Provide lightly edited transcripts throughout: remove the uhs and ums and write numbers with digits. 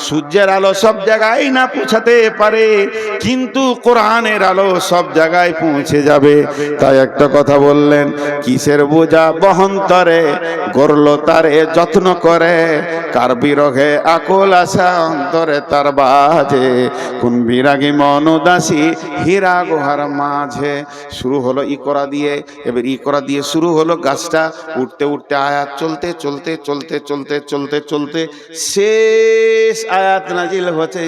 সূর্যের আলো সব জায়গায় না পৌঁছাতে পারে, কিন্তু কোরআনের আলো সব জায়গায় পৌঁছে যাবে। তাই একটা কথা বললেন, কিসের বোঝা বহন তরে, গড়ল তারে যত্ন করে, কার বিরহে আকুল আশা অন্তরে তার বাজে, কোন বিরাগী মন উদাসী হীরা গুহার মাঝে। শুরু হলো ইকরা দিয়ে, এবার ইকরা দিয়ে শুরু হলো গাছটা উঠতে উঠতে আয়াত চলতে চলতে চলতে চলতে চলতে চলতে শেষ আয়াত নাজিল হচ্ছে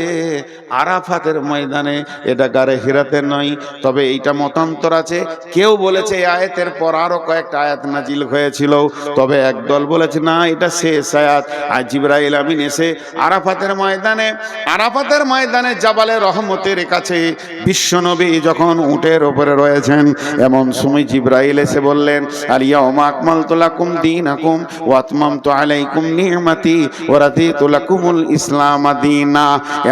আরাফাতের ময়দানে। এটা গারে হিরাতে নয়, তবে এইটা মতান্তর আছে। কেউ বলেছে এই আয়াতের পর আরো কয়েকটা আয়াত নাজিল হয়েছিল, তবে একদল বলেছে না এটা শেষ আয়াত। আর জিবরাইল আমিন এসে আরাফাতের ময়দানে জাবালে রহমতের কাছে বিশ্বনবী যখন উটের উপরে রয়েছেন, এমন সময় জিবরাইল এসে বললেন, আলিয়াউমা আকমালতু লাকুম দীনাকুম ওয়া আতমামতু আলাইকুম নি'মাতি ওয়া রাদিতু লাকুমুল ইসলাম দীনা।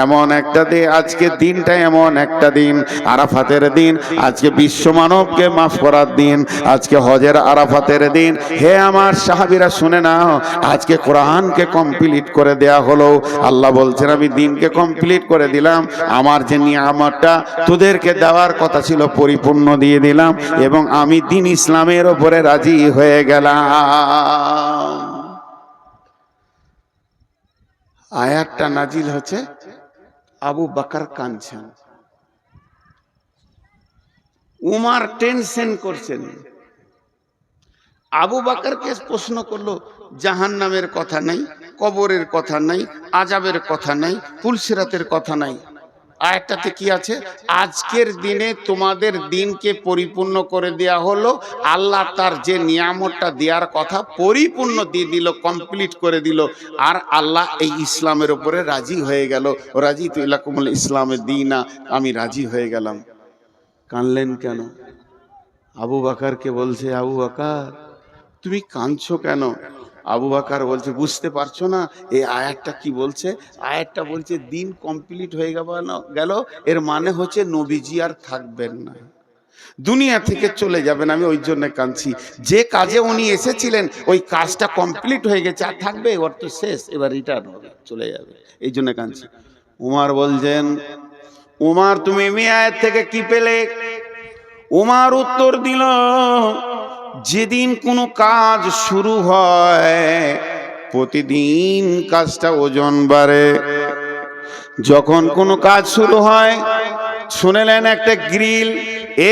এমন একটা দিন, আজকে দিনটা এমন একটা দিন, আরাফাতের দিন, আজকে বিশ্ব মানবকে মাফ করার দিন, আজকে হজের আরাফাতের দিন। হে আমার সাহাবীরা শুনে নাও, আজকে কোরআনকে কমপ্লিট করে দেয়া হলো। আল্লাহ বলছেন আমি দিনকে কমপ্লিট করে দিলাম, আমার যে নিয়ামতটা তোদেরকে দেওয়ার কথা ছিল পরিপূর্ণ দিয়ে দিলাম, এবং আমি দিন ইসলামের উপরে রাজি হয়ে গেলাম। আয়াতটা নাজিল হচ্ছে, আবু বকর কাঁদছেন, উমর টেনশন করছেন। আবু বকরকে প্রশ্ন করলো, জাহান্নামের কথা নাই, কবরের কথা নাই, আযাবের কথা নাই, পুলসিরাতের কথা নাই। আয়াতটাতে কি আছে? আজকের দিনে তোমাদের দিনকে পরিপূর্ণ করে দেয়া হলো। আল্লাহ তার যে নিয়ামতটা দেওয়ার কথা পরিপূর্ণ দিয়ে দিল, কমপ্লিট করে দিল। আর আল্লাহ এই ইসলামের উপরে রাজি হয়ে গেল। রাজিতু লাকুমুল ইসলামের দীনা, আমি রাজি হয়ে গেলাম। কানলেন কেন? আবু বকরকে বলছে, আবু বকর তুমি কাঁদছো কেন? আবু বকর বলছে, বুঝতে পারছো না এই আয়াতটা কি বলছে? আয়াতটা বলছে দিন কমপ্লিট হয়ে গেল, এর মানে হচ্ছে নবীজি আর থাকবেন না, দুনিয়া থেকে চলে যাবেন। আমি ওই জন্য কাঁদছি, যে কাজে উনি এসেছিলেন ওই কাজটা কমপ্লিট হয়ে গেছে, আর থাকবে? ওর তো শেষ, এবার রিটার্ন হবে, চলে যাবে, এই জন্য কাঁদছি। উমর বলছেন, উমর তুমি আয়াত থেকে কি পেলে? উমর উত্তর দিল, যেদিন কোনো কাজ শুরু হয় প্রতিদিন কাজটা ওজন বাড়ে। যখন কোনো কাজ শুরু হয়, শুনেলেন একটা গ্রিল,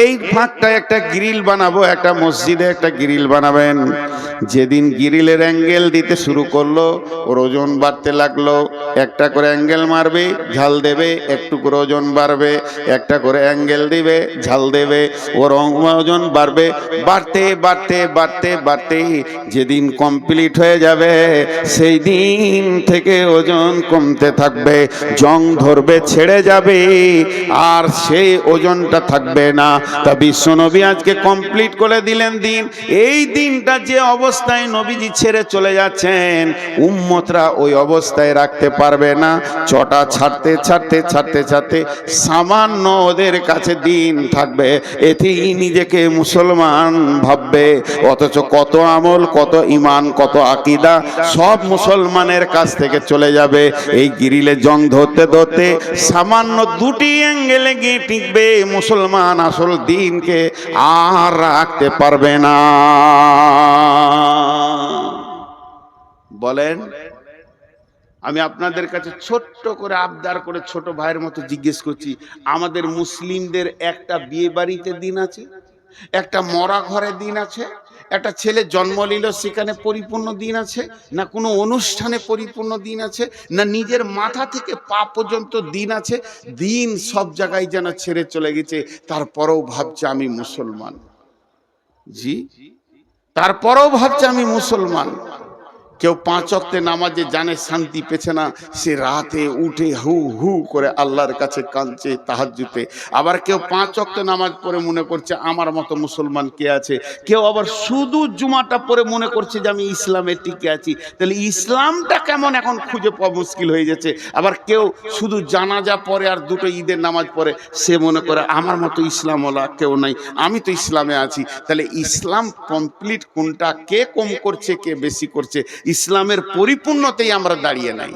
এই ফাঁকটা একটা গ্রিল বানাবো, একটা মসজিদে একটা গ্রিল বানাবেন। যেদিন গ্রিলের অ্যাঙ্গেল দিতে শুরু করলো, ওর ওজন বাড়তে লাগলো। একটা করে অ্যাঙ্গেল মারবে, ঝাল দেবে, একটু করে ওজন বাড়বে, একটা করে অ্যাঙ্গেল দিবে, ঝাল দেবে, ওর ওজন বাড়বে, বাড়তে বাড়তে বাড়তে বাড়তে যেদিন কমপ্লিট হয়ে যাবে সেই দিন থেকে ওজন কমতে থাকবে, জং ধরবে, ছেড়ে যাবে, আর সেই ওজনটা থাকবে না। তা বিশ্বনবী আজকে কমপ্লিট করে দিলেন দিন। এই দিনটা যে অবস্থায় নবীজি ছেড়ে চলে যাচ্ছেন, উম্মতরা ওই অবস্থায় রাখতে পারবে না। ছটা ছাড়তে ছাড়তে ছাড়তে ছাড়তে সামান্য ওদের কাছে দিন থাকবে, এতেই নিজেকে মুসলমান ভাববে। অথচ কত আমল, কত ইমান, কত আকীদা সব মুসলমানের কাছ থেকে চলে যাবে। এই গ্রিলে জং ধরতে ধরতে সামান্য দুটি অ্যাঙ্গেলে গিয়ে টিকবে, মুসলমান আসল দিনকে আর রাখতে পারবে না। বলেন, আমি আপনাদের কাছে ছোট্ট করে আবদার করে ছোট ভাইয়ের মতো জিজ্ঞেস করছি, আমাদের মুসলিমদের একটা বিয়ে বাড়িতে দিন আছে, একটা মরা ঘরে দিন আছে, একটা ছেলে জন্ম নিল সেখানে পরিপূর্ণ দিন আছে, না কোনো অনুষ্ঠানে পরিপূর্ণ দিন আছে, না নিজের মাথা থেকে পা পর্যন্ত দিন আছে? দিন সব জায়গায় যেন ছেড়ে চলে গেছে, তারপরেও ভাবছে আমি মুসলমান। জি, তারপরেও ভাবছে আমি মুসলমান। কেউ 5 ওয়াক্তে নামাজে জানে শান্তি পেছে না, সে রাতে উঠে হু হু করে আল্লাহর কাছে কাঁদছে তাহাজ্জুদে। আবার কেউ 5 ওয়াক্ত নামাজ পড়ে মনে করছে আমার মতো মুসলমান কে আছে। কেউ আবার শুধু জুমাটা পড়ে মনে করছে যে আমি ইসলামে টিকে আছি। তাহলে ইসলামটা কেমন এখন খুঁজে পাওয়া মুশকিল হয়ে যাচ্ছে। আবার কেউ শুধু জানাজা পড়ে আর দুটো ঈদের নামাজ পড়ে, সে মনে করে আমার মতো ইসলামওয়ালা কেউ নাই, আমি তো ইসলামে আছি। তাহলে ইসলাম কমপ্লিট কোনটা, কে কম করছে কে বেশি করছে? ইসলামের পরিপূর্ণতেই আমরা দাঁড়িয়ে নাই।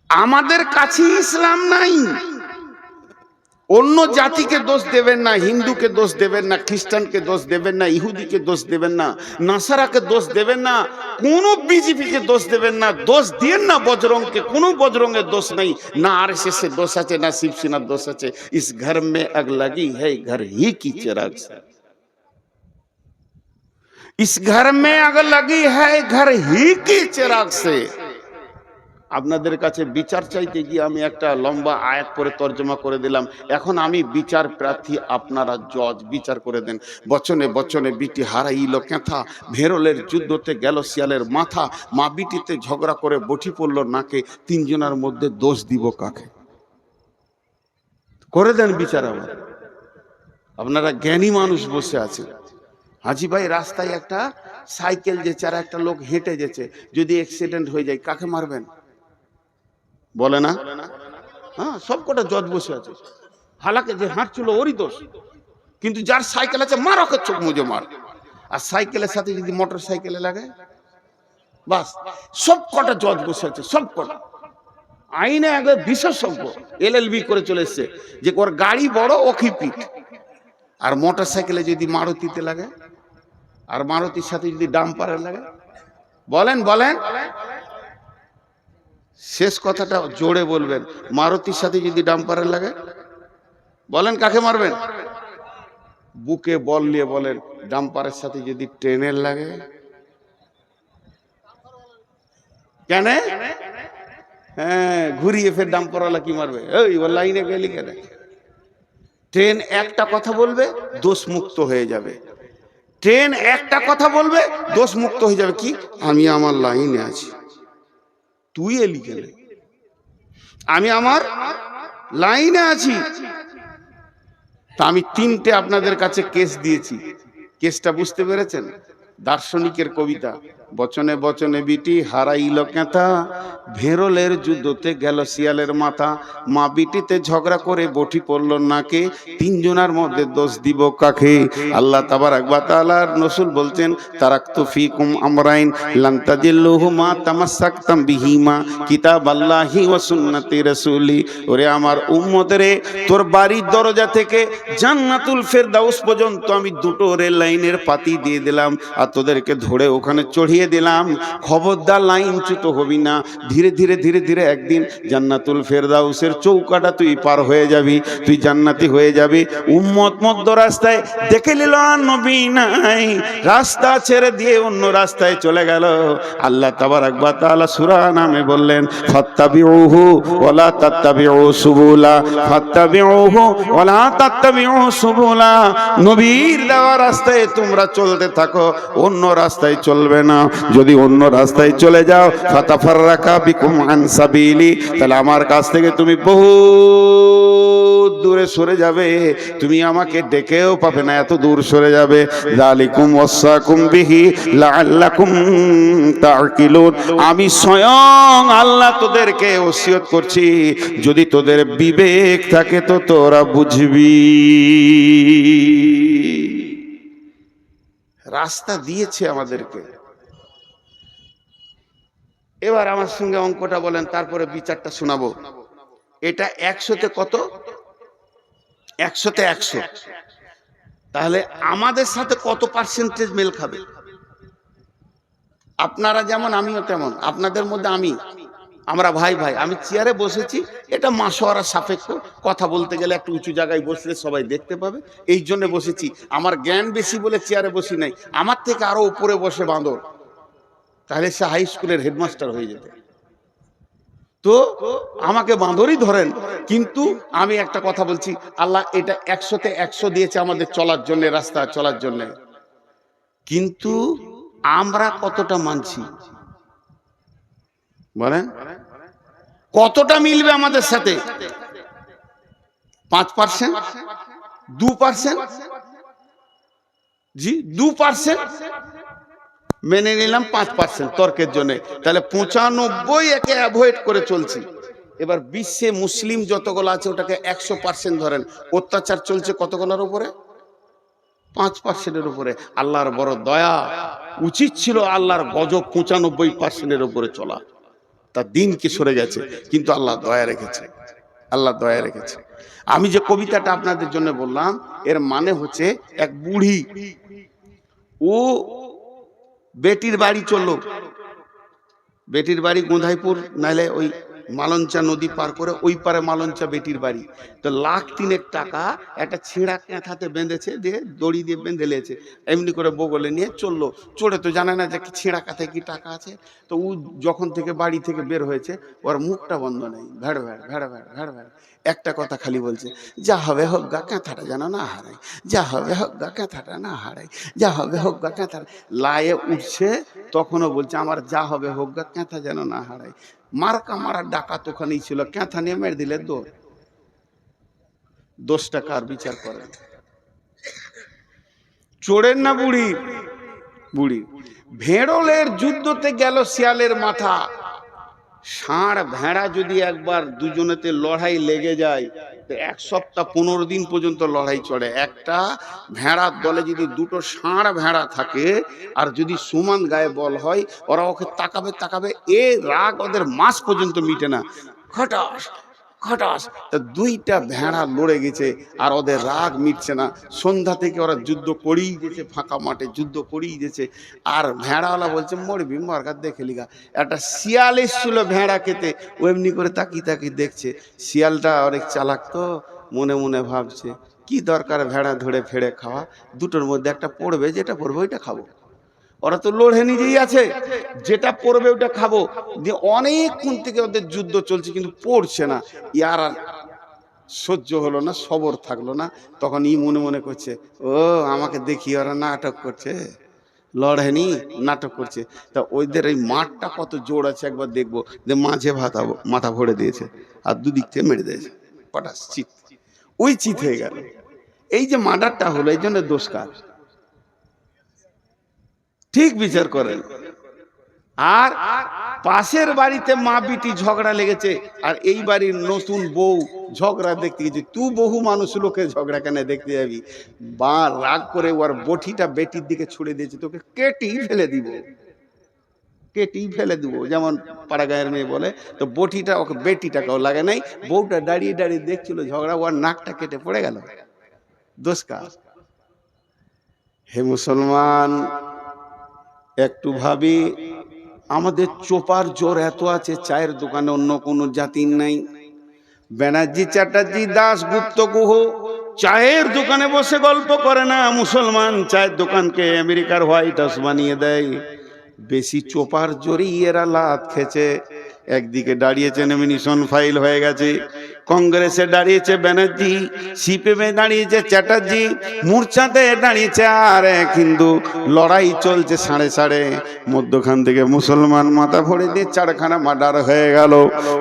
আমাদের কাছে ইসলাম নাই। অন্য জাতিকে দোষ দেবেন না, হিন্দুকে দোষ দেবেন না, খ্রিস্টানকে দোষ দেবেন না, ইহুদিকে দোষ দেবেন না, নাসারাকে দোষ দেবেন না, কোনো বিজেপিকে দোষ দেবেন না, দোষ দিয়েন না বজরংকে, কোনো বজরংয়ের দোষ নাই, না আরএসএস এর দোষ আছে, না শিবসেনার দোষ আছে। ইস ঘর মে আগ লাগি है घर ही की चिराग से, इस घर में आग लगी है घर ही की चिराग से। আপনাদের কাছে বিচার চাইতে গিয়ে আমি একটা লম্বা আয়াত করে তর্জমা করে দিলাম। এখন আমি বিচার প্রার্থী, আপনারা জজ, বিচার করে দেন। বচনে বচনে বিটি হারাইল কেথা, ভেরলের যুদ্ধতে গেল শিয়ালের মাথা, মা বিটিতে ঝগড়া করে বটি পড়ল নাকে, তিনজনের মধ্যে দোষ দিব কাকে? করে দেন বিচার। আমার আপনারা জ্ঞানী মানুষ বসে আছেন। হাজি ভাই, রাস্তায় একটা সাইকেল যেছে আর একটা লোক হেঁটে যেছে, যদি অ্যাক্সিডেন্ট হয়ে যায় কাকে মারবেন? বলে না? হ্যাঁ, সব কটা জজ বসে আছে। হালাকে যে হাঁটছিল ওরই দোষ, কিন্তু যার সাইকেল আছে মার ওকে চোখ মুজে মার। আর সাইকেলের সাথে যদি মোটর সাইকেলে লাগে, বাস সব কটা জজ বসে আছে, সব কটা আইনে আগে বিশেষজ্ঞ, এলএলবি করে চলে এসছে যে ওর গাড়ি বড় ওকে পিঠ। আর মোটর সাইকেলে যদি মারুতিতে লাগে, আর মারুতির সাথে যদি ডাম্পারে লাগে, বলেন বলেন, শেষ কথাটা জোরে বলবেন, মারুতির সাথে যদি ডাম্পারে লাগে, বলেন কাকে মারবেন? বুকে বল নিয়ে বলেন, ডাম্পারের সাথে যদি ট্রেনের লাগে, কেন? হ্যাঁ, ঘুরিয়ে ফের ডাম্পারওয়ালা কি মারবে? ওই ওর লাইনে গেলি কেন? ট্রেন একটা কথা বলবে, দোষ মুক্ত হয়ে যাবে। ট্রেন একটা কথা বলবে, দোষ মুক্ত হয়ে যাবে। কি? আমি আমার লাইনে আছি, তুই এলি কেন? আমি আমার লাইনে আছি। তা আমি তিনটে আপনাদের কাছে কেস দিয়েছি। কেসটা বুঝতে পেরেছেন? দার্শনিকের কবিতা, বচনে বচনে বিটি হারাইল কেথা, ভেরলের যুদ্ধতে গেল শিয়ালের মাথা, মা বিটিতে ঝগড়া করে বটি পড়ল নাকে, তিনজনের মধ্যে দোষ দিব কাকে? আল্লাহ তাবারাক ওয়া তাআলার রাসূল বলছেন, তারাকতু ফিকুম আমরাইন লান তাজিল্লুহুমা তামাসসাকতাম বিহিমা কিতাবাল্লাহি ওয়া সুন্নতি রাসূলি। ওরে আমার উম্মত রে, তোর বাড়ির দরজা থেকে জান্নাতুল ফেরদাউস পর্যন্ত আমি দুটো রেল লাইনের পাতি দিয়ে দিলাম, আর তোদেরকে ধরে ওখানে চড়িয়ে দিলাম। খবরদার লাইনচ্যুত হবি না। ধীরে ধীরে ধীরে ধীরে একদিন জান্নাতুল ফেরদাউসের চৌকাটা তুই পার হয়ে যাবি, তুই জান্নাতি হয়ে যাবি। উম্মত মধ্য রাস্তায় দেখে নিল নবী নাই, রাস্তা ছেড়ে দিয়ে অন্য রাস্তায় চলে গেল। আল্লাহ তাবারাক ওয়া তাআলা সূরা নামে বললেন, ফাত্তাবিউহু ওয়ালা তাত্তাবিউ সুবুলা, ফাত্তাবিউহু ওয়ালা তাত্তাবিউ সুবুলা। নবীর দেওয়া রাস্তায় তোমরা চলতে থাকো, অন্য রাস্তায় চলবে না। যদি অন্য রাস্তায় চলে যাও, ফাতাফাররাকা বিকুম আন সাবিলি, তাহলে আমার কাছ থেকে তুমি বহু দূরে সরে যাবে, তুমি আমাকে ডেকেও পাবে না, এত দূর সরে যাবে। যালিকুম ওয়াসাকুম বিহি লাআল্লাকুম তাআকিলুন। আমি স্বয়ং আল্লাহ তোদেরকে ওসিয়ত করছি, যদি তোদের বিবেক থাকে তো তোরা বুঝবি। রাস্তা দিয়েছে আমাদেরকে। এবার আমার সঙ্গে অঙ্কটা বলেন, তারপরে বিচারটা শোনাবো। এটা 100তে কত? 100তে 100। তাহলে আমাদের সাথে কত পার্সেন্টেজ মেল খাবে? আপনারা যেমন আমিও তেমন, আপনাদের মধ্যে আমরা ভাই ভাই। আমি চেয়ারে বসেছি, এটা মাসোয়ারা সাপেক্ষ, কথা বলতে গেলে একটু উঁচু জায়গায় বসলে সবাই দেখতে পাবে, এই জন্য বসেছি। আমার জ্ঞান বেশি বলে চেয়ারে বসি নাই, আমার থেকে আরো উপরে বসে বাঁদর, তাহলে সে হাই স্কুলের হেডমাস্টার হয়ে যেত। তো আমাকে বাঁদরই ধরেন, কিন্তু আমি একটা কথা বলছি, আল্লাহ এটা 100তে 100 দিয়েছে আমাদের চলার জন্য, রাস্তা চলার জন্য। কিন্তু আমরা কতটা মানছি বলেন? কতটা মিলবে আমাদের সাথে? 5%, 2%? জি 2% মেনে নিলাম, 5% তর্কের জন্য, তাহলে 95 একে অ্যাভয়েড করে চলছি। এবার বিশ্বে মুসলিম যতগুলো আছে ওটাকে 100% ধরেন, অত্যাচার চলছে কতগুলোর উপরে? 5%-এর উপরে। আল্লাহর বড় দয়া, উচিত ছিল আল্লাহর গজব 95%-এর উপরে চলা। তার দিনকে সরে গেছে, কিন্তু আল্লাহ দয়া রেখেছে, আল্লাহ দয়া রেখেছে। আমি যে কবিতাটা আপনাদের জন্য বললাম, এর মানে হচ্ছে এক বুড়ি, ও বেটির বাড়ি চললো, বেটির বাড়ি গোঁধাইপুর, নাইলে ওই মালঞ্চা নদী পার করে ওই পারে মালঞ্চা বেটির বাড়ি। তো 1,03,000 টাকা একটা ছেঁড়া কাঁথাতে বেঁধেছে, দিয়ে দড়ি দিয়ে বেঁধে লেছে, এমনি করে বগলে নিয়ে চললো। চড়ে তো জানে না যে ছেঁড়া কাঁথায় কি টাকা আছে। তো ও যখন থেকে বাড়ি থেকে বের হয়েছে, ওর মুখটা বন্ধ নেই, ভেড় ভেড় ভেড় ভেড় ভেড় ভেড় একটা কথা খালি বলছে, যা হবে হোক গা, কাঁথাটা যেন না হারাই, যা হবে হোক গা, কাঁথাটা না হারাই, যা হবে হোক গা, কাঁথাটা। লায়ে উঠছে, তখনও বলছে আমার যা হবে হোক গা, কাঁথা যেন না হারাই। মার্কা মারার ডাকাত ওখানেই ছিল, কাঁথা নিয়ে মেরে দিলে দৌড়। দোষটা কার বিচার করেন? চোরের না বুড়ি? বুড়ি। ভেড়লের যুদ্ধতে গেল শিয়ালের মাথা। ষাঁড় ভেড়া যদি একবার দুজনেতে লড়াই লেগে যায়, 1 সপ্তাহ 15 দিন পর্যন্ত লড়াই চলে। একটা ভেড়ার দলে যদি 2টো ষাঁড় ভেড়া থাকে, আর যদি সমান গায়ে বল হয়, ওরা ওকে তাকাবে তাকাবে, এ রাগ ওদের মাস পর্যন্ত মিটে না। খটাস খটাস, তা 2টা ভেড়া লড়ে গেছে, আর ওদের রাগ মিটছে না। সন্ধ্যা থেকে ওরা যুদ্ধ করেই গেছে, ফাঁকা মাঠে যুদ্ধ করেই গেছে। আর ভেড়াওয়ালা বলছে মরবি মরগার দেখে লিগা। একটা শিয়াল এসছিল ভেড়া খেতে, ও এমনি করে তাকিয়ে তাকিয়ে দেখছে। শিয়ালটা অনেক চালাক, তো মনে মনে ভাবছে কি দরকার ভেড়া ধরে ফেড়ে খাওয়া, 2টোর মধ্যে একটা পড়বে, যেটা পড়বে ওইটা খাবো। ওরা তো লড়ে নিজেই আছে, যেটা পড়বে ওটা খাবো। দিয়ে অনেকক্ষণ থেকে ওদের যুদ্ধ চলছে, কিন্তু পড়ছে না। ইয়ার আর সহ্য হলো না, সবর থাকলো না। তখন ই মনে মনে করছে, ও আমাকে দেখি ওরা নাটক করছে, লড়েনি, নাটক করছে। তা ওইদের এই মাঠটা কত জোর আছে একবার দেখবো। যে মাঝে মাথা ভরে দিয়েছে, আর দুদিক থেকে মেরে দিয়েছে, পটাশ চিত, ওই চিত হয়ে গেল। এই যে মার্ডারটা হলো, এই জন্য দোষ কার? ঠিক বিচার করেন। আর পাশের বাড়িতে মা বিটি ঝগড়া লেগেছে, আর এই বাড়ির নতুন বউ ঝগড়া দেখতে গেছে। তুই বহু মানুষ লোকের ঝগড়া কেন দেখতে যাবি? বা রাগ করে ওর বটিটা বেটির দিকে ছুড়ে দিয়েছে, তোকে কেটেই ফেলে দিব, কেটেই ফেলে দিব। যেমন পাড়া গায়ের মেয়ে বলে, তো বটিটা ওকে বেটিটাকেও লাগে নাই। বউটা দাঁড়িয়ে দাঁড়িয়ে দেখছিল ঝগড়া, ওর নাকটা কেটে পড়ে গেল। দোষ কার? হে মুসলমান, একটু ভাবি, আমাদের চোপার জোর এত আছে, চায়ের দোকানে অন্য কোনো জাতির নাই। ব্যানার্জি, চ্যাটার্জি, দাস, গুপ্ত, গুহ চায়ের দোকানে বসে গল্প করে না। মুসলমান চায়ের দোকানকে আমেরিকার হোয়াইট হাউস বানিয়ে দেয়। বেশি চোপার জোরেই এরা লাত খেছে। একদিকে দাঁড়িয়েছে নমিনেশন ফাইল হয়ে গেছে, কংগ্রেসে দাঁড়িয়েছে ব্যানার্জি, সিপিএমে দাঁড়িয়েছে চ্যাটার্জি, মূর্ছাতে দাঁড়িয়েছে আর কিন্তু লড়াই চলছে সাড়ে সাড়ে। মধ্যখান থেকে মুসলমান মাথা ভরে দিয়ে 4খানা মার্ডার হয়ে গেল।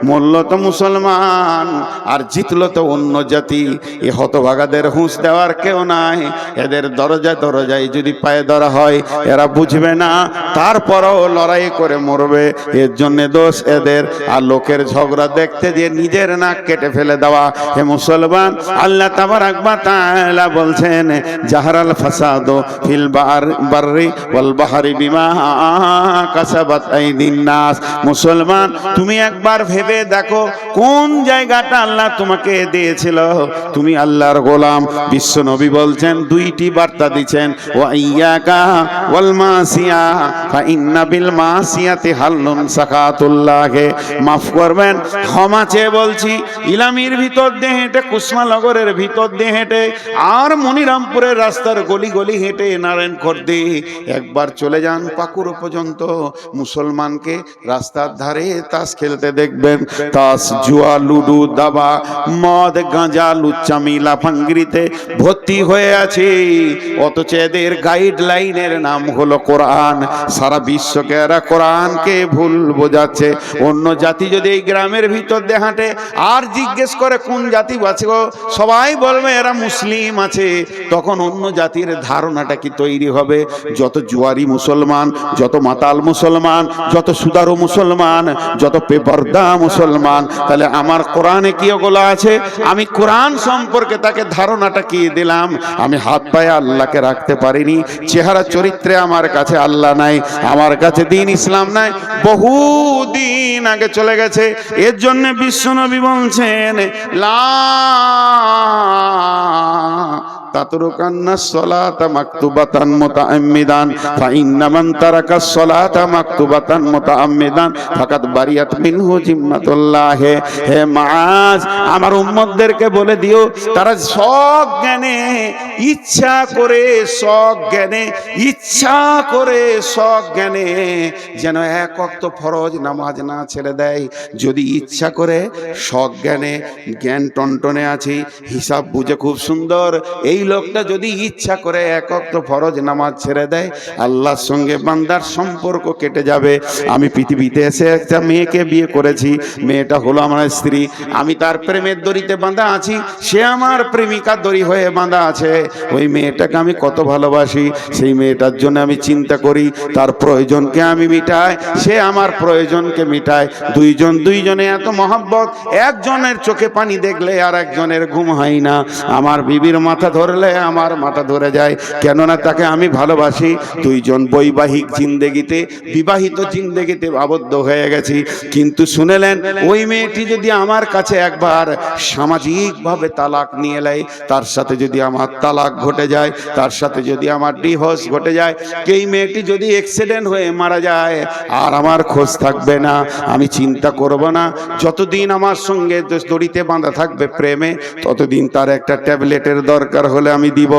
মরল তো মুসলমান, আর জিতলো তো অন্য জাতি। এ হতভাগাদের হুঁশ দেওয়ার কেউ নাই। এদের দরজায় দরজায় যদি পায়ে ধরা হয়, এরা বুঝবে না, তারপরও লড়াই করে মরবে। এর জন্য দোষ এদের। আর লোকের ঝগড়া দেখতে দিয়ে নিজের নাক কেটে ফেলে দেওয়া। হে মুসলমান, আল্লাহ তাবারাক ওয়া তাআলা বলছেন, জাহারাল ফাসাদু ফিল বাররি ওয়াল বাহরি বিমা কাসাবাত আইদিন নাস। মুসলমান, তুমি একবার ভেবে দেখো, কোন জায়গাটা আল্লাহ তোমাকে দিয়েছিল? তুমি আল্লাহর গোলাম। বিশ্ব নবী বলছেন, 2টি বার্তা দিচ্ছেন, ওয়া ইয়াকা ওয়াল মাসিয়া ফা ইন্না বিল মাসিয়াতি হাল্লুন সাকাতুল্লাহ। মাফ করবেন, ক্ষমা চেয়ে বলছি, ইলামির ভিতর দিয়ে হেঁটে, কুসমানগরের ভিতর দিয়ে হেঁটে, আর মনিরামপুরের রাস্তার গলি গলি হেঁটে নারায়ণখোর দিয়ে একবার চলে যান পাকুড় পর্যন্ত। মুসলমানকে রাস্তার ধারে তাস খেলতে দেখবেন। তাস, জুয়া, লুডু, দাবা, মদ, গাঁজা, লুচ্চামি, লাফাঙ্গিরিতে ভর্তি হয়ে আছে। অথচ এদের গাইডলাইনের নাম হলো কোরআন। সারা বিশ্বকে এরা কোরআনকে ভুল বোঝাচ্ছে। অন্য জাতি যদি এই গ্রামের ভিতর দিয়ে হাঁটে আর জিজ্ঞেস জিজ্ঞেস করে কোন জাতি আছে গো, সবাই বলবে এরা মুসলিম আছে। তখন অন্য জাতির ধারণাটা কি তৈরি হবে? যত জুয়ারি মুসলমান, যত মাতাল মুসলমান, যত সুদারু মুসলমান, যত বেপরদা মুসলমান, তাহলে আমার কোরআনে কি ওগুলো আছে? আমি কোরআন সম্পর্কে তাকে ধারণাটা কি দিলাম? আমি হাত পায়ে আল্লাহকে রাখতে পারিনি, চেহারা চরিত্রে আমার কাছে আল্লাহ নাই, আমার কাছে দিন ইসলাম নাই, বহু দিন আগে চলে গেছে। এর জন্য বিশ্বনবী বলছেন লা তাতরুকান্না সলাতা মাকতুবাতান মুতাআম্মিদান ফাইন্না মান তারাকা সলাতা মাকতুবাতান মুতাআম্মিদান ফাকাত বারিয়াত মিনহু জিম্মাতুল্লাহ। হে মুআজ, আমার উম্মতদেরকে বলে দিও তারা সজ্ঞানে ইচ্ছা করে, সজ্ঞানে ইচ্ছা করে, সজ্ঞানে যেন এক ওয়াক্ত ফরজ নামাজ না ছেড়ে দেয়। যদি ইচ্ছা করে সজ্ঞানে, জ্ঞান টনটনে আছে, হিসাব বুঝে খুব সুন্দর, এই লোকটা যদি ইচ্ছা করে এক ওয়াক্ত ফরজ নামাজ ছেড়ে দেয়, আল্লাহর সঙ্গে বান্দার সম্পর্ক কেটে যাবে। আমি পৃথিবীতে এসে একটা মেয়েকে বিয়ে করেছি, মেয়েটা হলো আমার স্ত্রী, আমি তার প্রেমের দড়িতে বাঁধা আছি, সে আমার প্রেমিকার দড়ি হয়ে বাঁধা আছে। ওই মেয়েটাকে আমি কত ভালোবাসি, সেই মেয়েটার জন্য আমি চিন্তা করি, তার প্রয়োজনকে আমি মিটাই, সে আমার প্রয়োজনকে মিটায়। দুইজনে এত মহব্বত, একজনের চোখে পানি দেখলে আর একজনের ঘুম হয় না। আমার বিবির মাথা ধরলে আমার মাথা ধরে যায়, কেননা তাকে আমি ভালোবাসি। দুইজন বৈবাহিক জিন্দেগিতে, বিবাহিত জিন্দেগিতে আবদ্ধ হয়ে গেছি। কিন্তু শুনেলেন, ওই মেয়েটি যদি আমার কাছে একবার সামাজিকভাবে তালাক নিয়ে নেয়, তার সাথে যদি আমার তালাক ঘটে যায়, তার সাথে যদি আমার ডিভোর্স ঘটে যায়, এই মেয়েটি যদি অ্যাক্সিডেন্ট হয়ে মারা যায়, আর আমার খোঁজ থাকবে না, আমি চিন্তা করব না। যতদিন আমার সঙ্গে দড়িতে বাঁধা থাকবে প্রেমে, ততদিন তার একটা ট্যাবলেটের দরকার হলে আমি দিব,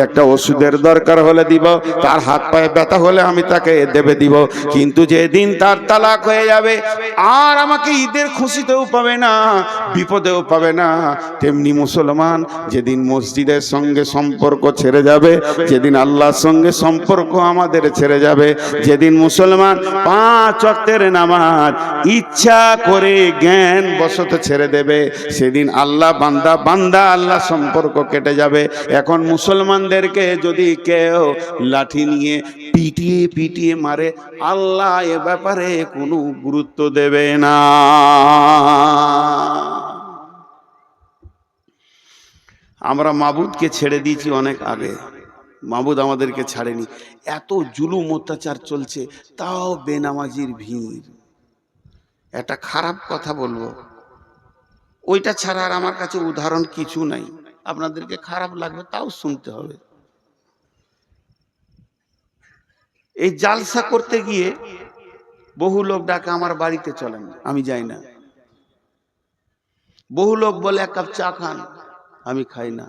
একটা ওষুধের দরকার হলে দিব, তার হাত পায়ে ব্যথা হলে আমি তাকে দেবে দিব। কিন্তু যেদিন তার তালাক হয়ে যাবে, আর আমাকে ঈদের খুশিতেও পাবে না, বিপদেও পাবে না। তেমনি মুসলমান যেদিন মসজিদের সঙ্গে সম্পর্ক ছেড়ে যাবে, যেদিন আল্লাহর সঙ্গে সম্পর্ক আমাদের ছেড়ে যাবে, যেদিন মুসলমান 5 ওয়াক্তের নামাজ ইচ্ছা করে জ্ঞান বশত ছেড়ে দেবে, সেদিন আল্লাহ বান্দা আল্লাহ সম্পর্ক কেটে যাবে। এখন মুসলমানদেরকে যদি কেউ লাঠি নিয়ে পিটিয়ে মারে, আল্লাহ এ ব্যাপারে কোনো গুরুত্ব দেবে না। আমরা মাবুদকে ছেড়ে দিয়েছি অনেক আগে, মাবুদ আমাদেরকে ছাড়েনি। এত জুলুম অত্যাচার চলছে, তাও বেনামাজির ভিড়। একটা খারাপ কথা বলবো, ওইটা ছাড়া আর আমার কাছে উদাহরণ কিছু নাই। আপনাদেরকে খারাপ লাগবে, তাও শুনতে হবে। এই জালসা করতে গিয়ে বহু লোক ডাকে আমার বাড়িতে চলেন, আমি যাই না। বহু লোক বলে 1 কাপ চা খান, আমি খাই না।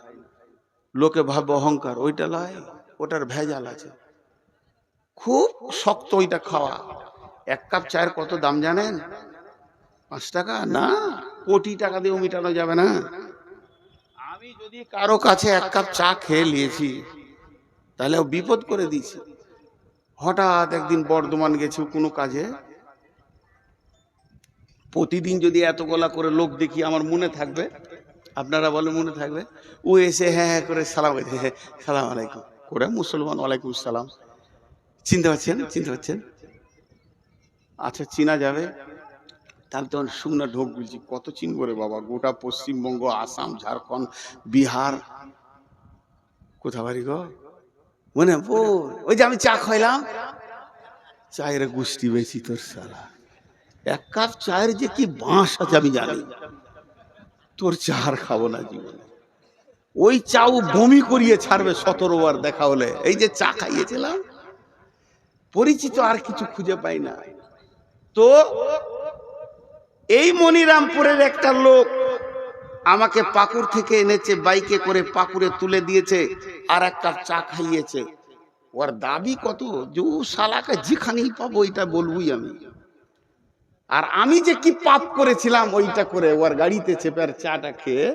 লোকে ভাবে অহংকার, ওইটা লয়, ওটার ভেজাল আছে। খুব শক্ত ওইটা খাওয়া। 1 কাপ চায়ের কত দাম জানেন? 5 টাকা না, কোটি টাকা দিয়েও মিটানো যাবে না। আমি যদি কারো কাছে 1 কাপ চা খেয়ে নিয়েছি, তাহলে ও বিপদ করে দিয়েছি। হঠাৎ একদিন বর্ধমান গেছি কোনো কাজে, প্রতিদিন যদি এত গলা করে লোক দেখি, আমার মনে থাকবে? আপনারা বলে মনে থাকবে? ও এসে হ্যাঁ করে সালাম, সালাম আলাইকুম করে, মুসলমান, ওয়ালাইকুম সালাম। চিনতে পারছেন? আচ্ছা, চিনা যাবে। তাহলে তখন শুকনা ঢোক বলছি, কত চিনবো রে বাবা, গোটা পশ্চিমবঙ্গ, আসাম, ঝাড়খণ্ড, বিহার, কোথা বাড়ি গো? মনে ওই যে আমি চা খাইলাম, চায়ের গুষ্টি বেশি তোর সালা। 1 কাপ চায়ের যে কি বাঁশ আছে আমি জানি, তোর চা আর খাবো না জীবনে। ওই চাও বমি করিয়ে ছাড়বে 17 বার দেখা হলে। এই যে চা খাইয়েছিলাম, পরিচিত আর কিছু খুঁজে পাই না। তো এই মনিরামপুরের একটা লোক আমাকে পাকুড় থেকে এনেছে, বাইকে করে পাকুড়ে তুলে দিয়েছে, আর 1 কাপ চা খাইয়েছে। ওর দাবি কত, যে ও শালাকে যেখানেই পাবো ওইটা বলবই আমি। আর আমি যে কি পাপ করেছিলাম ওইটা করে ওর গাড়িতে চেপে আর চাটা খেয়ে,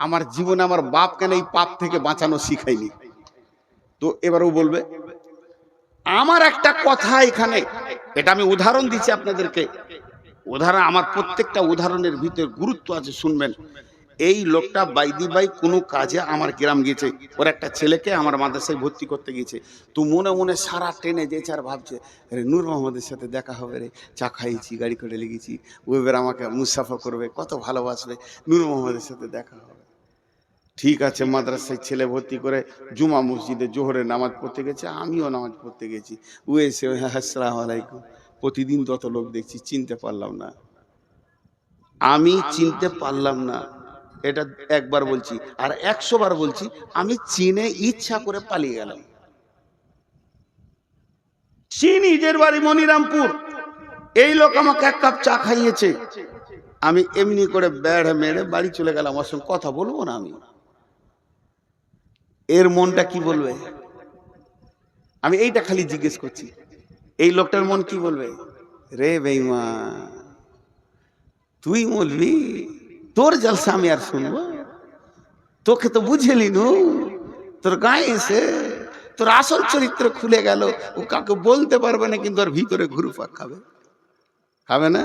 আমার জীবনে আমার বাপ কেন এই পাপ থেকে বাঁচানো শিখাইনি। তো এবারও বলবে। আমার একটা কথা এখানে, এটা আমি উদাহরণ দিচ্ছি আপনাদেরকে, উদাহরণ, আমার প্রত্যেকটা উদাহরণের ভিতরে গুরুত্ব আছে, শুনবেন। এই লোকটা বাইদি বাই কোনো কাজে আমার গ্রাম গেছে, ওর একটা ছেলেকে আমার মাদ্রাসায় ভর্তি করতে গেছে। তো মনে মনে সারা ট্রেনে যেছে আর ভাবছে, রে নূর মোহাম্মদের সাথে দেখা হবে রে, চা খাইছি, গাড়ি করে লেগেছি, ও এবার আমাকে মুসাফা করবে, কত ভালোবাসবে, নূর মোহাম্মদের সাথে দেখা হবে। ঠিক আছে, মাদ্রাসায় ছেলে ভর্তি করে জুমা মসজিদে জোহরের নামাজ পড়তে গেছে, আমিও নামাজ পড়তে গেছি। ও এসে আসসালামু আলাইকুম, প্রতিদিন তত লোক দেখছি, চিনতে পারলাম না, আমি চিনতে পারলাম না। এটা একবার বলছি, আর 100 বার বলছি, আমি চিনে ইচ্ছা করে পালিয়ে গেলাম। নিজের বাড়ি মনিরামপুর, এই লোক আমাকে 1 কাপ চা খাইয়েছে, আমি এমনি করে বেড়ে মেরে বাড়ি চলে গেলাম। ওর সঙ্গে কথা বলবো না আমি, এর মনটা কি বলবে? আমি এইটা খালি জিজ্ঞেস করছি, এই লোকটার মন কি বলবে? রে বেঈমান, তুই বলবি তোর জলসা আমি আর শুনবো? তোকে তো বুঝেলি নু, তোর গায়ে এসে তোর আসল চরিত্র খুলে গেল। ও কাউকে বলতে পারবে না, কিন্তু ওর ভিতরে ঘুরপাক খাবে, খাবে না?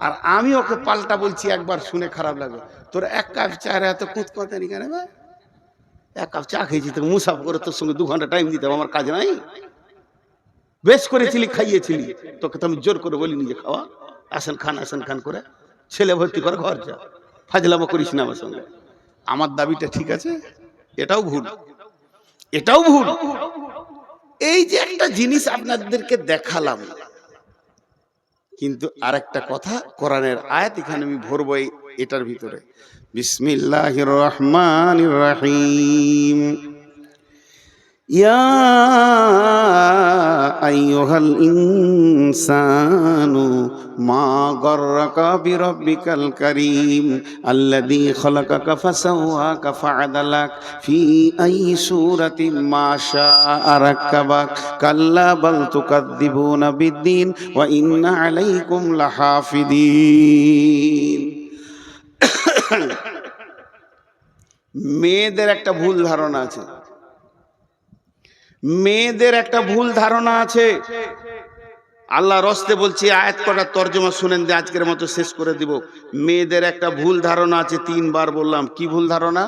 আর আমি ওকে পাল্টা বলছি, একবার শুনে খারাপ লাগবে, তোর 1 কাপ চা এত কুঁতকুঁতে নি কেন? 1 কাপ চা খেয়েছি, তোকে মুসাফা করে তোর সঙ্গে 2 ঘন্টা টাইম দিতে হবে, আমার কাজ নাই? বেশ করেছিলি, খাইয়েছিলি, তোকে তো আমি জোর করে বলিনি যে খাওয়া, আসেন খান করে ছেলে ভর্তি করে ঘর যা, ফাজলামো করিস না আমার সঙ্গে। আমার দাবিটা ঠিক আছে? এটাও ভুল, এটাও ভুল। এই যে একটা জিনিস আপনাদেরকে দেখালাম, কিন্তু আরেকটা কথা, কোরআনের আয়াত এখানে আমি ভরবো এটার ভিতরে। বিসমিল্লাহির রহমানির রহিম। ইয়া আইয়ুহাল ইনসানু মা গররাকা বিরাব্বিকাল কারীম আল্লাযী খালাকাকা ফাসাওয়াকা ফাআদালাক ফি আইয়ি সূরাতিন মা শাআ রাক্কাবাক কাল্লা বাল তুকাযযিবুনা বিদ্দীন ওয়া ইন্না আলাইকুম লাহাফিদিন। মেয়েদের একটা ভুল ধারণা আছে, মেয়েদের একটা ভুল ধারণা আছে। আল্লাহ রস্তে বলছি, আয়াত কটা তর্জমা শুনেন দিয়ে আজকের মতো শেষ করে দিব। মেয়েদের একটা ভুল ধারণা আছে, 3 বার বললাম। কি ভুল ধারণা?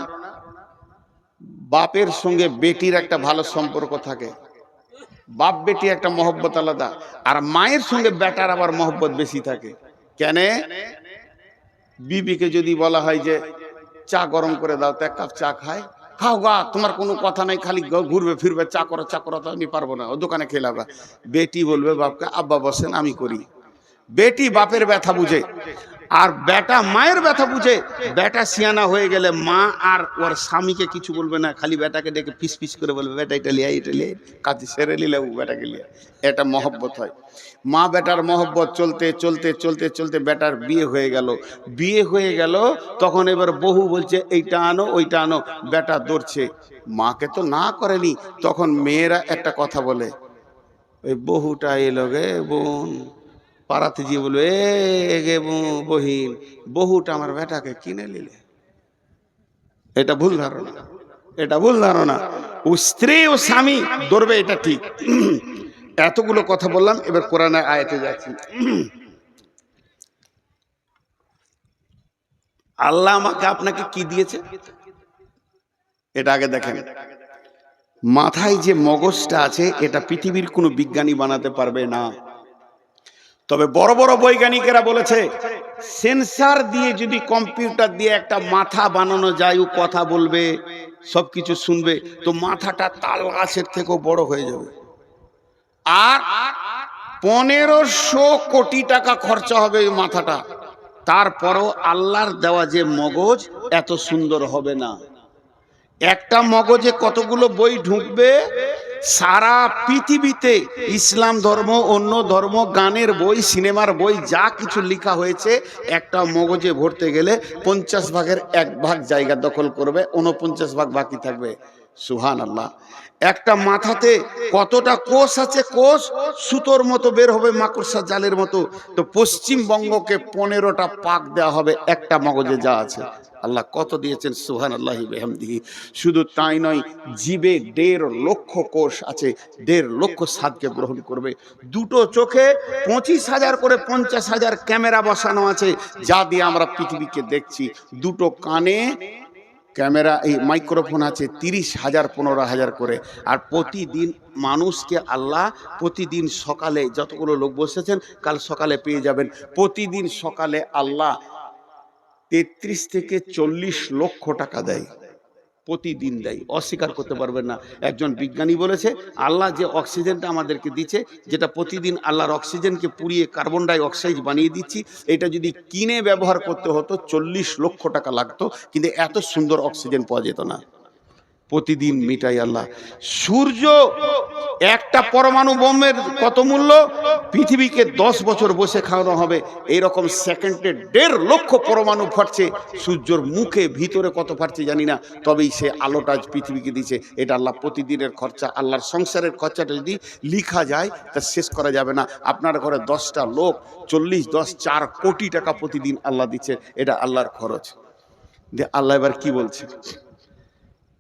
বাপের সঙ্গে বেটির একটা ভালো সম্পর্ক থাকে, বাপ বেটি একটা মহব্বত আলাদা, আর মায়ের সঙ্গে বেটার আবার মহব্বত বেশি থাকে। কেন? বিবিকে যদি বলা হয় যে চা গরম করে দাও, তো 1 কাপ চা খায়, খাও গা, তোমার কোনো কথা নাই, খালি ঘুরবে ফিরবে, চা করো তো আমি পারবো না, ও দোকানে খেয়ে লাগা। বেটি বলবে বাপকে, আব্বা বসেন আমি করি। বেটি বাপের ব্যথা বুঝে, আর বেটা মায়ের ব্যথা বুঝে। বেটা সিয়ানা হয়ে গেলে মা আর ওর স্বামীকে কিছু বলবে না, খালি বেটাকে ডেকে পিস পিস করে বলবে, বেটা এটা লিয়া, এটা লিয়ে, কাজে সেরে নিলে বেটাকে লিয়া। এটা মহব্বত হয়। মা বেটার মহব্বত চলতে চলতে চলতে চলতে বেটার বিয়ে হয়ে গেল। বিয়ে হয়ে গেল, তখন এবার বহু বলছে এইটা আনো ওইটা আনো, বেটা দৌড়ছে, মাকে তো না করেনি। তখন মেয়েরা একটা কথা বলে, ওই বহুটা এলো গে বোন, পাড়াতে গিয়ে বলবে, এ গে বহিন, বহুটা আমার বেটাকে কিনে নিলে। এটা ভুল ধারণা, এটা ভুল ধারণা। ও স্ত্রী ও স্বামী ধরবে, এটা ঠিক। এতগুলো কথা বললাম, এবার কোরআনের আয়াতে যাচ্ছি। আল্লাহ আমাকে আপনাকে কি দিয়েছে এটা আগে দেখেন। মাথায় যে মগজটা আছে, এটা পৃথিবীর কোনো বিজ্ঞানী বানাতে পারবে না। তবে বড় বড় বৈজ্ঞানিকেরা বলেছে, সেন্সার দিয়ে যদি কম্পিউটার দিয়ে একটা মাথা বানানো যায়, ও কথা বলবে, সবকিছু শুনবে, তো মাথাটা তাল গাছের থেকেও বড় হয়ে যাবে। আর 1500 কোটি টাকা খরচা হবে ওই মাথাটা, তারপরও আল্লাহর দেওয়া যে মগজ এত সুন্দর হবে না। একটা মগজে কতগুলো বই ঢুকবে, সারা পৃথিবীতে ইসলাম ধর্ম, অন্য ধর্ম, গানের বই, সিনেমার বই, যা কিছু লেখা হয়েছে, একটা মগজে ভরতে গেলে 50 ভাগের 1 ভাগ জায়গা দখল করবে, 49 ভাগ বাকি থাকবে। সুবহানাল্লাহ। একটা মাথাতে কতটা কোষ আছে, কোষ সুতোর মতো বের হবে, মাকড়সা জালের মতো। তো পশ্চিমবঙ্গকে 15টা পাক দেওয়া হবে একটা মগজে যা আছে। আল্লাহ কত দিয়েছেন, সুবহানাল্লাহি বিহামদিহি। শুধু তাই নয়, জিবে 1.5 লক্ষ কোষ আছে, 1.5 লক্ষ সাদকে গ্রহণ করবে। দুটো চোখে 25,000 করে 50,000 ক্যামেরা বসানো আছে, যা দিয়ে আমরা পৃথিবীকে দেখছি। দুটো কানে ক্যামেরা, এই মাইক্রোফোন আছে 30,000 15,000 করে। আর প্রতিদিন মানুষকে আল্লাহ প্রতিদিন সকালে, যতগুলো লোক বসেছেন কাল সকালে পেয়ে যাবেন, প্রতিদিন সকালে আল্লাহ 33 থেকে 40 লক্ষ টাকা দেয়, প্রতিদিন দেয়, অস্বীকার করতে পারবেন না। একজন বিজ্ঞানী বলেছে আল্লাহ যে অক্সিজেনটা আমাদেরকে দিচ্ছে, যেটা প্রতিদিন আল্লাহর অক্সিজেনকে পুড়িয়ে কার্বন ডাই অক্সাইড বানিয়ে দিচ্ছি, এটা যদি কিনে ব্যবহার করতে হতো 40 লক্ষ টাকা লাগতো, কিন্তু এত সুন্দর অক্সিজেন পাওয়া যেত না। প্রতিদিন মিটাই আল্লাহ। সূর্য একটা পরমাণু বোমের কত মূল্য, পৃথিবীকে 10 বছর বসে খাওয়ানো হবে। এইরকম সেকেন্ডে 1.5 লক্ষ পরমাণু ফাটছে, সূর্যর মুখে ভিতরে কত ফাটছে জানি না, তবেই সে আলোটা পৃথিবীকে দিচ্ছে। এটা আল্লাহ প্রতিদিনের খরচা। আল্লাহর সংসারের খরচাটা যদি লিখা যায় তা শেষ করা যাবে না। আপনার ঘরে 10টা লোক 4 কোটি টাকা প্রতিদিন আল্লাহ দিচ্ছে, এটা আল্লাহর খরচ। আল্লাহ এবার কি বলছে,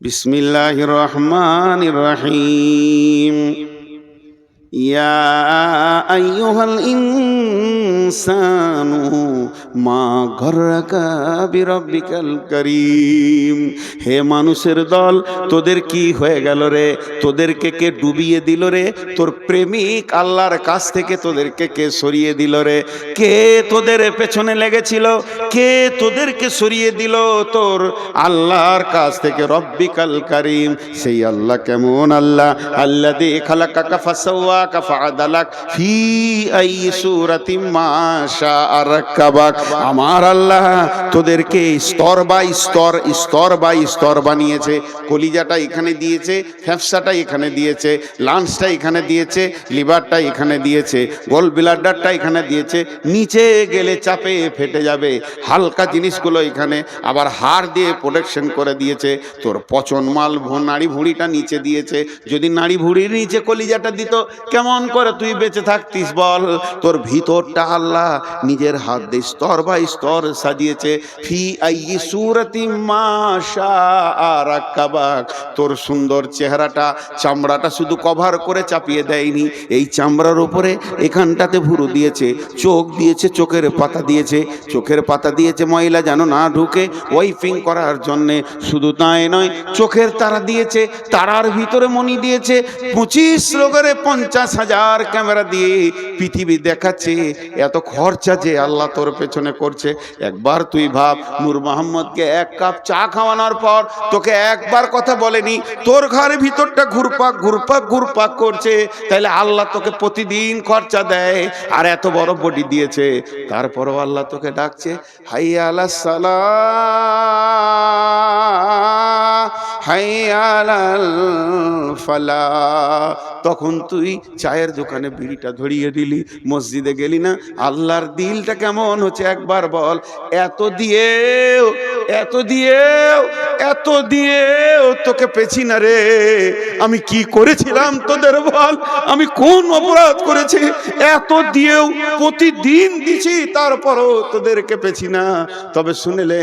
বিসমিল্লাহির রহমানির রহিম, ইয়া আইয়ুহাল ইনসানু মা গররাকা বিরব্বিকাল কারীম। হে মানুষের দল, তোদের কি হয়ে গেল রে? তোদেরকে কে ডুবিয়ে দিল রে? তোর প্রেমিক আল্লাহর কাছ থেকে তোদেরকে কে সরিয়ে দিল রে? কে তোদের পেছনে লেগেছিল? কে তোদেরকে সরিয়ে দিল তোর আল্লাহর কাছ থেকে? রব্বিকাল কারীম, সেই আল্লাহ কেমন আল্লাহ? আল্লাযী খালাকাকা ফাসাওয়া ফাআদালাক ফি আই সূরাতিম মা শাআ রাক্কাবাক। আমার আল্লাহ তোদেরকে স্তর বাই স্তর, স্তর বাই স্তর বানিয়েছে। কলিজাটা এখানে দিয়েছে, ফ্যাফসাটা এখানে দিয়েছে, লাঞ্চটা এখানে দিয়েছে, লিভারটা এখানে দিয়েছে, গোল ব্লাডারটা এখানে দিয়েছে। নিচে গেলে চাপে ফেটে যাবে, হালকা জিনিসগুলো এখানে, আবার হাড় দিয়ে প্রোটেকশন করে দিয়েছে। তোর পচন মাল নাড়ি ভুঁড়িটা নিচে দিয়েছে। যদি নাড়ি ভুঁড়ির নিচে কলিজাটা দিত, কেমন করে তুই বেঁচে থাকতিস বল? তোর ভিতরটা আল্লাহ নিজের হাত দিয়ে স্তর বাই স্তর সাজিয়েছে। ফি আইয়ি সূরাতিম মা শাআ রাক্কাবাক। তোর সুন্দর চেহারাটা, চামড়াটা শুধু কভার করে চাপিয়ে দেয়নি, এই চামড়ার উপরে এখানটাতে ভুরু দিয়েছে, চোখ দিয়েছে, চোখের পাতা দিয়েছে, চোখের পাতা দিয়েছে ময়লা যেন না ঢুকে, ওয়াইপিং করার জন্যে। শুধু তাই নয়, চোখের তারা দিয়েছে, তারার ভিতরে মণি দিয়েছে। 25 লোকের 50,000 ক্যামেরা দিয়ে পৃথিবী দেখাচ্ছে। এত খরচা যে আল্লাহ তোর পেছনে করছে। একবার তুই ভাব, নূর মোহাম্মদকে 1 কাপ চা খাওয়ানোর পর তোকে একবার কথা বলেনি, তোর ঘরের ভিতরটা ঘুরপাক ঘুরপাক ঘুরপাক করছে। তাইলে আল্লাহ তোকে প্রতিদিন খরচা দেয়, আর এত বড় বডি দিয়েছে, তারপরও আল্লাহ তোকে ডাকছে, হাইয়া আলাস সালাহ, হাইয়া আলাল ফালাহ। তখন তুই চায়ের দোকানে বিড়িটা ধরিয়ে দিলি, মসজিদে গেলি না। আল্লাহর দিলটা কেমন হচ্ছে একবার বল। এত দিয়েও এত দিয়েও এত দিয়েও তোকে পেছি না রে। আমি কি করেছিলাম তোদের বল? আমি কোন অপরাধ করেছি? এত দিয়েও প্রতিদিন দিছি, তারপরও তোদেরকে পেছি না। তবে শুনেলে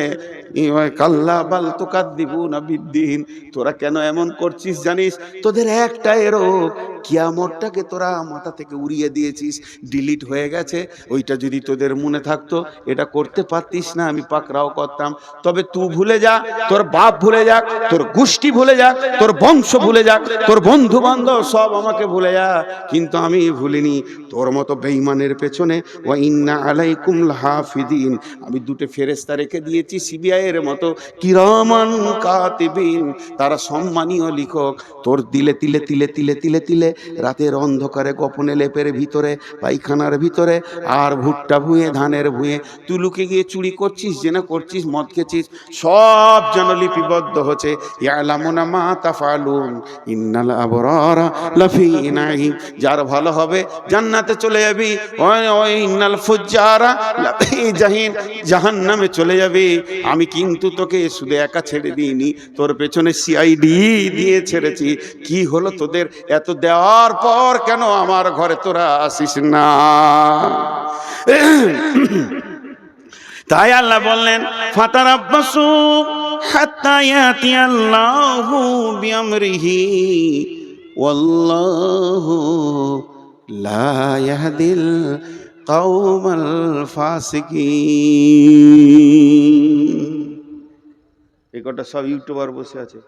কাল্লা বাল তুকাদ্দিবুনা বিদ্দিন। তোরা কেন এমন করছিস জানিস? তোদের একটাই রোগ, কিয়ামতটাকে তোরা মাথা থেকে উড়িয়ে দিয়েছিস, ডিলিট হয়ে গেছে। ওইটা যদি তোদের মনে থাকতো, এটা করতে পারতিস না, আমি পাকড়াও করতাম। তবে তুই ভুলে যা, তোর বাপ ভুলে যাক, তোর গোষ্ঠী ভুলে যাক, তোর বংশ ভুলে যাক, তোর বন্ধু বান্ধব সব আমাকে ভুলে যা, কিন্তু আমি ভুলিনি তোর মতো বেঈমানের পেছনে। ওয়া ইন্না আলাইকুম লাহাফিদিন, আমি 2টে ফেরেশতা রেখে দিয়েছি সিবিআই এর মতো, কিরামান কাতিবিন, তারা সম্মানীয় লিখক। তোর দিলে তিলে তিলে তিলে তিলে তিলে রাতের অন্ধকারে গোপনে লেপের ভিতরে, পায়খানার ভিতরে, আর ভুট্টা ভুঁয়ে, ধানের ভুঁয়ে তুই লুকে গিয়ে চুরি করছিস, জেনা করছিস, মদ খেছিস, সব যেন লিপিবদ্ধ হচ্ছে। ইয়ালামুনা মা তাফালুন ইন্নাল আবরারা লাফি নাঈম। যার ভালো হবে জান্নাতে চলে যাবি, ওই ইন্নাল ফুজ্জারা লাফি জাহিম, জাহান্নামে চলে যাবি। আমি কিন্তু তোকে শুধু একা ছেড়ে দিইনি, তোর পেছনে সিআইডি দিয়ে ছেড়েছি। কি হলো তোদের? এত দেওয়ার পর কেন আমার ঘরে তোরা আসিস না? তাই আল্লাহ বললেন ফাতারাব্বাসু হাত্তা ইয়াতিয়াল্লাহু বিআমরিহি ওয়াল্লাহু লা ইয়াহদিল কাওমাল ফাসিকিন। এই কটা সব ইউটিউবার বসে আছে,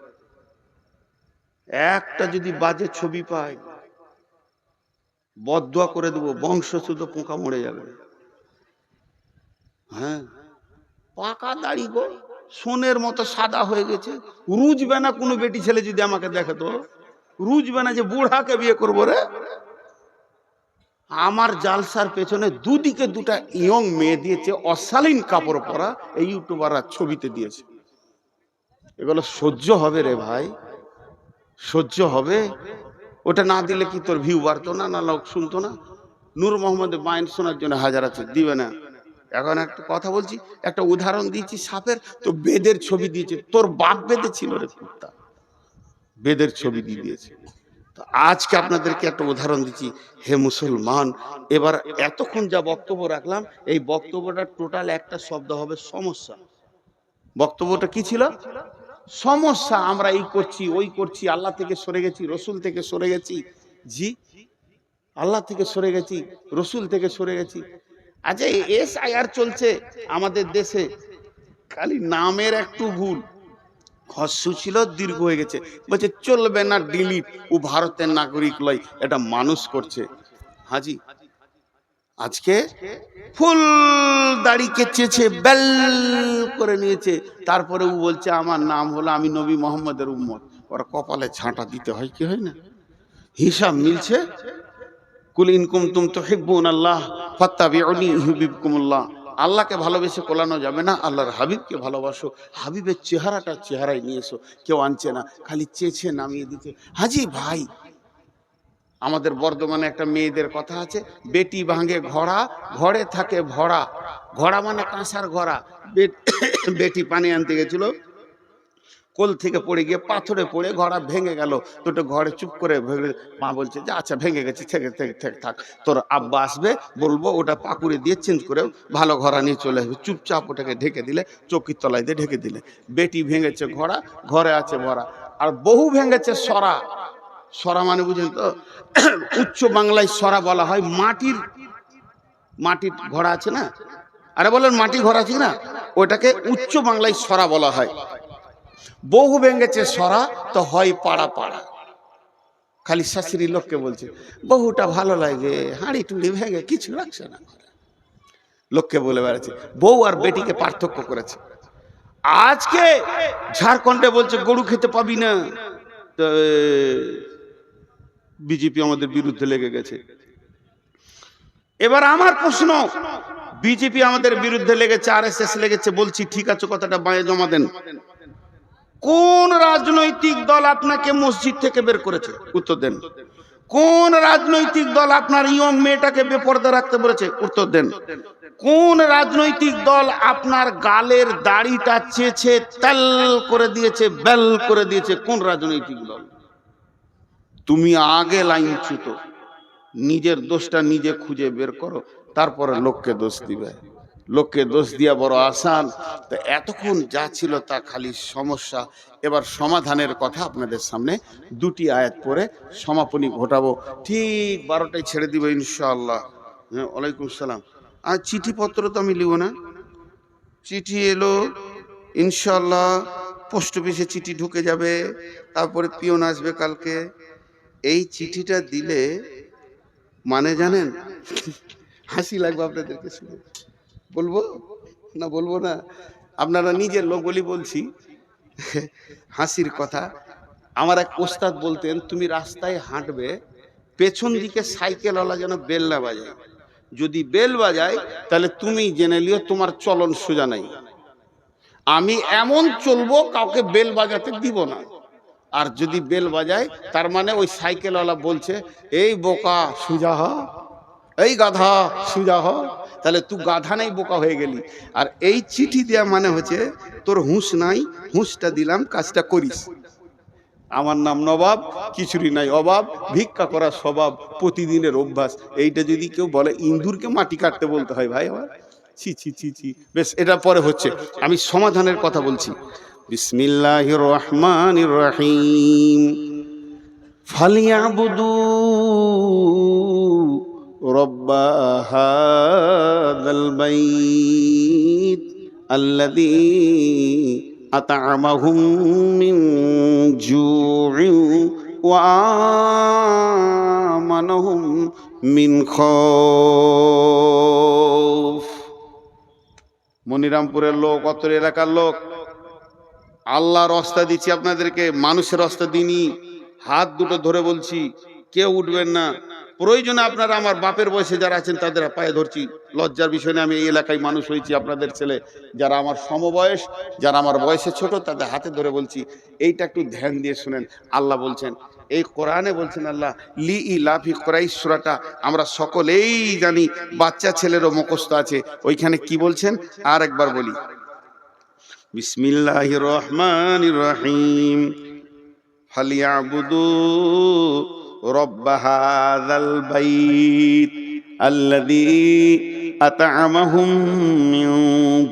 একটা যদি বাজে ছবি পায় বদদুয়া করে দেবো, বংশ শুধু পোকা মরে যাবে। হ্যাঁ, পাকা দাড়ি গো, সোনের মতো সাদা হয়ে গেছে, রুজবে না। কোনো বেটি ছেলে যদি আমাকে দেখে তো রুজবে না যে বুড়াকে বিয়ে করবো রে। আমার জালসার পেছনে দুদিকে দুটা ইয়ং মেয়ে দিয়েছে, অশালীন কাপড় পরা, এই ইউটিউবাররা ছবিতে দিয়েছে। এগুলো সহ্য হবে রে ভাই, সহ্য হবে? ওটা না দিলে কি তোর ভিউ বাড়তো না, না লোক শুনতো না? নূর মোহাম্মদের বাইন শোনার জন্য হাজার আছে, দিবে না। এখন একটা কথা বলছি, একটা উদাহরণ দিয়েছি সাপের, তো বেদের ছবি দিয়েছে। তোর বাপ বেদে ছিল রে কুত্তা, বেদের ছবি দিয়ে দিয়েছে। তো আজকে আপনাদেরকে একটা উদাহরণ দিচ্ছি, হে মুসলমান। এবার এতক্ষণ যা বক্তব্য রাখলাম, এই বক্তব্যটা টোটাল একটা শব্দ হবে সমস্যা। বক্তব্যটা কি ছিল? সমস্যা। আমরা এই করছি, ওই করছি, আল্লাহ থেকে সরে গেছি, রসুল থেকে সরে গেছি। জি, আল্লাহ থেকে সরে গেছি, রসুল থেকে সরে গেছি। আচ্ছা, SIR চলছে আমাদের দেশে, খালি নামের একটু ভুল, হস্য ছিল দীর্ঘ হয়ে গেছে, বলছে চলবে না, ডিলিট। ও ভারতের নাগরিক লয়, এটা মানুষ করছে। হাজি আজকে ফুল দাড়ি কেচেছে, বেল করে নিয়েছে, তারপরে ও বলছে আমার নাম হলো, আমি নবী মোহাম্মদের উম্মত। ওরা কপালে ঝাঁটা দিতে হয় কি হয় না? হিসাব মিলছে। কুল ইন কুনতুম তুহিব্বুনাল্লাহ ফাত্তাবিউনি ইউহিব্বুকুমুল্লাহ। আল্লাহকে ভালোবেসে কোলানো যাবে না, আল্লাহর হাবিবকে ভালোবাসো। হাবিবের চেহারাই নিয়ে এসো। কেউ আনছে না, খালি চেয়েছে নামিয়ে দিতে। হাজি ভাই, আমাদের বর্ধমানে একটা মেয়েদের কথা আছে, বেটি ভাঙে ঘোড়া, ঘরে থাকে ভরা। ঘোড়া মানে কাঁসার ঘোড়া। বেটি পানি আনতে গেছিল, কোল থেকে পড়ে গিয়ে পাথরে পড়ে ঘোড়া ভেঙে গেল। দুটো ঘরে চুপ করে মা বলছে যে আচ্ছা ভেঙে গেছে, থেকে থাক, তোর আব্বা আসবে, বলবো ওটা পাকুড়ে দিয়ে চেঞ্জ করে ভালো ঘোড়া নিয়ে চলে আসবে। চুপচাপ ওটাকে ঢেকে দিলে, চৌকির তলায় দিয়ে ঢেকে দিলে। বেটি ভেঙেছে ঘোড়া, ঘরে আছে ভরা। আর বহু ভেঙেছে সরা। সরা মানে বুঝেন তো? উচ্চ বাংলায় সরা বলা হয় মাটির ঘোড়া আছে না, আরে বলেন মাটি ঘোড়া আছে না, ওটাকে উচ্চ বাংলায় সরা বলা হয়। বহু ভেঙেছে সরা, তো হয় পাড়া পাড়া। খালি শাশুড়ি লোককে বলছে বহুটা ভালো লাগে, হাঁড়ি টুড়ি ভেঙে কিছু রাখছে না, লোককে বলে বেড়াচ্ছে। বউ আর বেটিকে পার্থক্য করেছে। আজকে ঝাড়খণ্ডে বলছে গরু খেতে পাবি না, তো বিজেপি আমাদের বিরুদ্ধে লেগে গেছে। এবার আমার প্রশ্ন, বিজেপি আমাদের বিরুদ্ধে লেগেছে, RSS লেগেছে, বলছি ঠিক আছে, কথাটা বাঁয়ে জমা দেন। কোন রাজনৈতিক দল আপনাকে মসজিদ থেকে বের করেছে? উত্তর দেন। কোন রাজনৈতিক দল আপনার ইয়ং মেয়েটাকে বেপর্দা রাখতে বলেছে? উত্তর দেন। কোন রাজনৈতিক দল আপনার গালের দাড়িটা চেঁচে তেল করে দিয়েছে, বেল করে দিয়েছে? কোন রাজনৈতিক দল? তুমি আগে লাইন ছুটো, নিজের দোষটা নিজে খুঁজে বের করো, তারপরে লোককে দোষ দিবে। লোককে দোষ দিয়া বড় আসান। তো এতক্ষণ যা ছিল তা খালি সমস্যা। এবার সমাধানের কথা আপনাদের সামনে দুটি আয়াত পড়ে সমাপনী ঘটাবো। ঠিক 12টায় ছেড়ে দিব ইনশাআল্লাহ। হ্যাঁ, ওয়ালাইকুম সালাম। আর চিঠিপত্র তো আমি লিব না, চিঠি এলো ইনশাআল্লাহ, পোস্ট অফিসে চিঠি ঢুকে যাবে, তারপরে পিয়ন আসবে কালকে। এই চিঠিটা দিলে মানে জানেন, হাসি লাগবে আপনাদেরকে শুনে। বলবো না বলবো না? আপনারা নিজের লোক বলি বলছি, হাসির কথা। আমার এক ওস্তাদ বলতেন, তুমি রাস্তায় হাঁটবে, পেছন দিকে সাইকেলওয়ালা যেন বেল না বাজায়। যদি বেল বাজায় তাহলে তুমি জেনে লিও তোমার চলন সোজা নাই। আমি এমন চলবো কাউকে বেল বাজাতে দিব না। আর যদি বেল বাজায় তার মানে ওই সাইকেলওয়ালা বলছে এই বোকা সোজা হ, এই গাধা সোজা হ। তাহলে তুই গাধা নাই, বোকা হয়ে গেলি। আর এই চিঠি দেয়া মানে হচ্ছে তোর হুঁশ নাই, হুঁশটা দিলাম, কাজটা করিস। আমার নাম নবাব, কিছুরই নাই অভাব, ভিক্ষা করা স্বভাব, প্রতিদিনের অভ্যাস। এইটা যদি কেউ বলে, ইন্দুরকে মাটি কাটতে বলতে হয় ভাই আমার। ছি ছি ছি ছি, বেশ এটা পরে হচ্ছে, আমি সমাধানের কথা বলছি। বিসমিল্লাহির রহমানির রহিম। ফালিয়াবুদু রব্বা হাযাল বাইত আল্লাযী আত'আমাহুম মিন জু'ইন ওয়া আমানাহুম মিন খাউফ। মনিরামপুরের লোক, অত্র এলাকার লোক, আল্লাহর রাস্তা দিচ্ছি আপনাদেরকে, মানুষের রাস্তা দিনই। হাত দুটো ধরে বলছি, কেউ উঠবেন না। প্রয়োজনে আপনারা আমার বাপের বয়সে যারা আছেন তাদের পায়ে ধরছি, লজ্জার বিষয় না। আমি এই এলাকায় মানুষ হয়েছি, আপনাদের ছেলে, যারা আমার সমবয়স, যারা আমার বয়সে ছোট, তাদের হাতে ধরে বলছি, এইটা একটু ধ্যান দিয়ে শুনেন। আল্লাহ বলছেন, এই কোরআনে বলছেন আল্লাহ, লি ইলাফি কুরাইশ সূরাটা আমরা সকলেই জানি, বাচ্চা ছেলেরও মুখস্থ আছে। ওইখানে কি বলছেন আর একবার বলি, বিসমিল্লাহির রহমানির রহিম। ফালিয়াবুদু রব্ব হাযাল বাইত আল্লাযী আত'আমাহুম মিন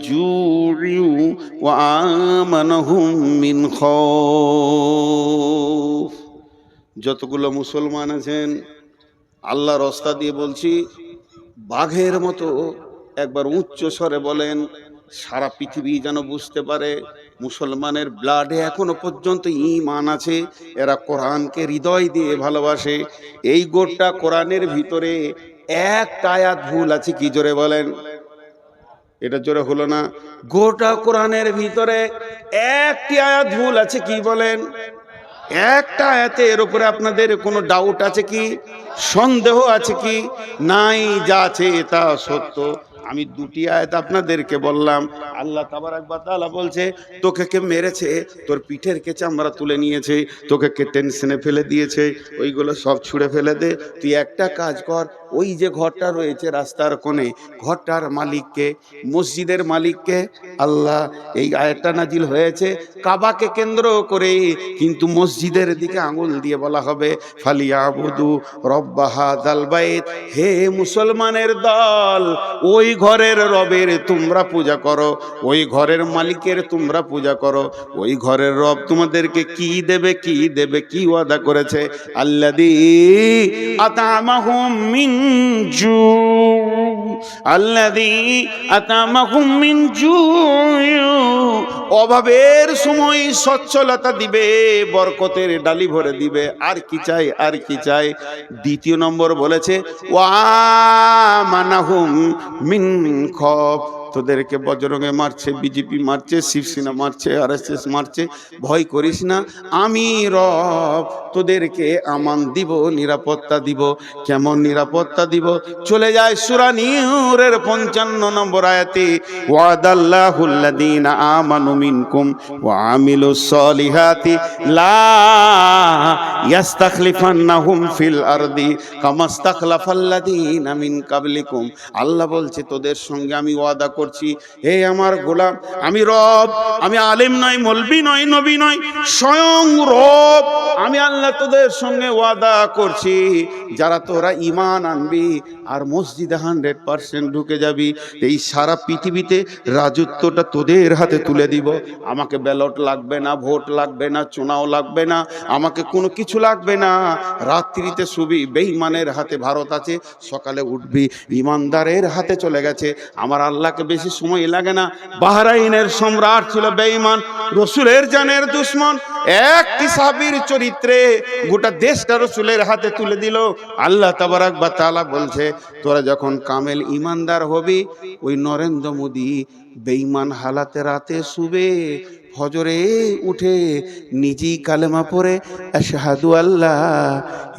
জু'ইন ওয়া আমানাহুম মিন খাউফ। যতগুলো মুসলমান আছেন, আল্লাহর রাস্তা দিয়ে বলছি, বাঘের মতো একবার উচ্চ স্বরে বলেন, সারা পৃথিবী যেন বুঝতে পারে মুসলমানের ব্লাডে এখনো পর্যন্ত ঈমান আছে, এরা কোরআনকে হৃদয় দিয়ে ভালোবাসে। এই গোটা কোরআনের ভিতরে একটা আয়াত ভুল আছে, কি জোরে বলেন, এটা জোরে হলো না। গোটা কোরআনের ভিতরে একটি আয়াত ভুল আছে, কি বলেন, একটা আয়াতে। এর উপরে আপনাদের কোনো ডাউট আছে কি, সন্দেহ আছে কি? নাই, যা আছে তা সত্য। আমি দুটি আয়াত আপনাদেরকে বললাম। আল্লাহ তাবারাক ওয়া তাআলা বলছে, তোকে কে মেরেছে, তোর পিঠের কে চামড়া তুলে নিয়েছে, তোকে কে টেনশনে ফেলে দিয়েছে, ওইগুলো সব ছুঁড়ে ফেলে দে। তুই একটা কাজ কর, ওই যে ঘরটা রয়েছে রাস্তার কোণে, ঘরটার মালিককে, মসজিদের মালিককে। আল্লাহ, এই আয়াতটা নাজিল হয়েছে কাবাকে কেন্দ্র করে, কিন্তু মসজিদের দিকে আঙুল দিয়ে বলা হবে, ফালিয়াবুদু রব্বা হাযাল বাইত। হে মুসলমানের দল, ওই ঘরের রবের তোমরা পূজা করো, ওই ঘরের মালিকের তোমরা পূজা করো। ওই ঘরের রব তোমাদেরকে কি দেবে, কি দেবে, কি ওয়াদা করেছে? আল্লাযী আত'আমাহুম মিন জু, আল্লাযী আত'আমাহুম মিন জু। অভাবের সময় সচ্ছলতা দিবে, বরকতের ডালি ভরে দিবে। আর কি চাই, আর কি চাই? দ্বিতীয় নম্বর বলেছে, ওয়া আমানাহুম মিন খাউফ। তোদেরকে বজরঙ্গে মারছে, বিজেপি মারছে, শিবসেনা মারছে, আরএসএস মারছে, ভয় করিস না, আমি রব তোদেরকে আমান দিব, নিরাপত্তা দিব। কেমন নিরাপত্তা দিব? চলে যায় সূরা নূরের 55 নম্বর আয়াতে, ওয়াদাল্লাহুল্লাযীনা আমানু মিনকুম ওয়া আমিলুস সলিহাতি লা ইস্তাখলিফান্নাহুম ফিল আরদি কামাস্তাখলাফাল্লাযীনা মিন কাবলিকুম। আল্লাহ বলছে, তোদের সঙ্গে আমি ওয়াদা করছি, হে আমার গোলাম, আমি রব, আমি আলেম নয়, মৌলবি নয়, নবী নয়, স্বয়ং রব। আমি আল্লাহ তোদের সঙ্গে ওয়াদা করছি, যারা তোরা ঈমান আনবি আর মসজিদে 100% ঢুকে যাবি, এই সারা পৃথিবীতে রাজত্বটা তোদের হাতে তুলে দিব। আমাকে ব্যালট লাগবে না, ভোট লাগবে না, চুনাও লাগবে না, আমাকে কোনো কিছু লাগবে না। রাত্রিতে শুবি, বেঈমানের হাতে ভারত আছে, সকালে উঠবি, ঈমানদারের হাতে চলে গেছে। আমার আল্লাহকে বেশি সময় লাগে না। বাহরাইনের সম্রাট ছিল বেঈমান, রসুলের জানের দুশমন। একটি সাহাবীর চরিত্রে গোটা দেশটা রসুলের হাতে তুলে দিল। আল্লাহ তাবারাক ওয়া তাআলা বলছে, তোরা যখন কামেল ঈমানদার হবি, ওই নরেন্দ্র মোদী বেঈমান হালাতে রাতে শুবে, ফজরে উঠে নিজেই কালেমা পড়ে, আশহাদু আল্লাহ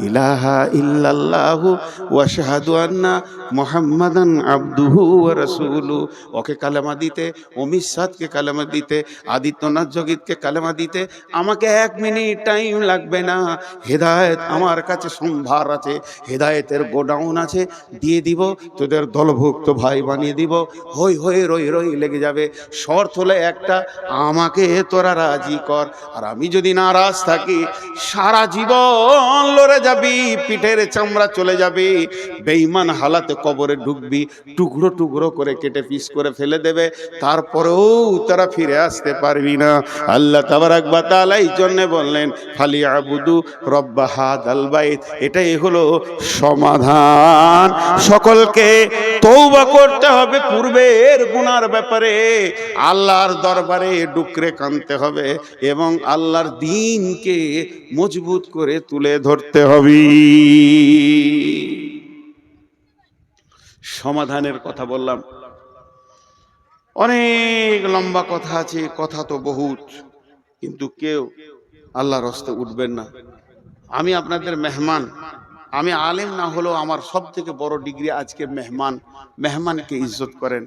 ইলাহা ইল্লাল্লাহু ওয়া আশহাদু আন্না মুহাম্মাদান আবদুহু ওয়া রাসূলুহু। ওকে কালেমা দিতে, অমিত শাহকে কালেমা দিতে, আদিত্যনাথ যোগীকে কালেমা দিতে আমাকে 1 মিনিট টাইম লাগবে না। হেদায়েত আমার কাছে সম্ভার আছে, হেদায়েতের গোডাউন আছে, দিয়ে দিব, তোদের দলভুক্ত ভাই বানিয়ে দিব। হই হই রই রই লেগে লেগে যাবে। শর্ত হলো একটা, আমাকে তোরা রাজি কর। আর আমি যদি নারাজ থাকি, সারা জীবন লড়ে যাবি, পিঠের চামড়া চলে যাবে, বেঈমান হালাতে কবরে ঢুকবি, টুকরো টুকরো করে কেটে পিস করে ফেলে দেবে, তারপরেও তারা ফিরে আসতে পারবি না। আল্লাহ তাবারাক ওয়া তাআলা এই জন্য বললেন ফালিয়াবুদু রব্ব হাযাল বাইত। এটাই হলো সমাধান। সকলকে তওবা করতে হবে পূর্বের গুনার ব্যাপারে, আল্লাহর দরবারে ডুকরে কাঁদতে হবে এবং আল্লাহর দ্বীনকে মজবুত করে তুলে ধরতে হবে। সমাধানের কথা বললাম, অনেক লম্বা কথা আছে, কথা তো বহুত, কিন্তু কেউ আল্লাহর রাস্তায় উঠবেন না। আমি আপনাদের মেহমান, আমি আলেম না হলেও আমার সব থেকে বড় ডিগ্রি আজকে মেহমান। মেহমানকে ইজ্জত করেন।